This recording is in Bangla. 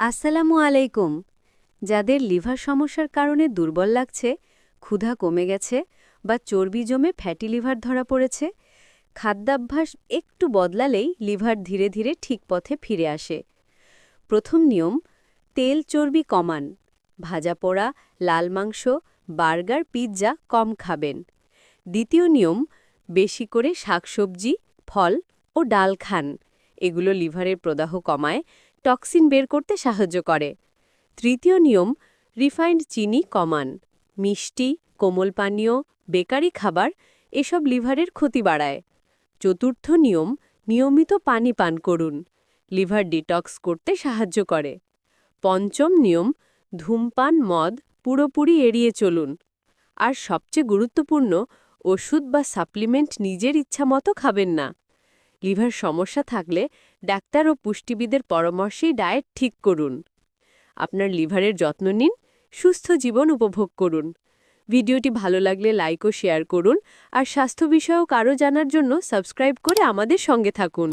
আসসালামু আলাইকুম। যাদের লিভার সমস্যার কারণে দুর্বল লাগছে, ক্ষুধা কমে গেছে বা চর্বি জমে ফ্যাটি লিভার ধরা পড়েছে, খাদ্যাভ্যাস একটু বদলালেই লিভার ধীরে ধীরে ঠিক পথে ফিরে আসে। প্রথম নিয়ম, তেল চর্বি কমান। ভাজা পোড়া, লাল মাংস, বার্গার, পিৎজা কম খাবেন। দ্বিতীয় নিয়ম, বেশি করে শাকসবজি, ফল ও ডাল খান। এগুলো লিভারের প্রদাহ কমায়, টক্সিন বের করতে সাহায্য করে। তৃতীয় নিয়ম, রিফাইন্ড চিনি কমান। মিষ্টি, কোমল পানীয়, বেকারি খাবার এসব লিভারের ক্ষতি বাড়ায়। চতুর্থ নিয়ম, নিয়মিত পানি পান করুন। লিভার ডিটক্স করতে সাহায্য করে। পঞ্চম নিয়ম, ধূমপান, মদ পুরোপুরি এড়িয়ে চলুন। আর সবচেয়ে গুরুত্বপূর্ণ, ওষুধ বা সাপ্লিমেন্ট নিজের ইচ্ছামতো খাবেন না। লিভার সমস্যা থাকলে ডাক্তার ও পুষ্টিবিদের পরামর্শেই ডায়েট ঠিক করুন। আপনার লিভারের যত্ন নিন, সুস্থ জীবন উপভোগ করুন। ভিডিওটি ভালো লাগলে লাইক ও শেয়ার করুন, আর স্বাস্থ্য বিষয়ক আরও জানার জন্য সাবস্ক্রাইব করে আমাদের সঙ্গে থাকুন।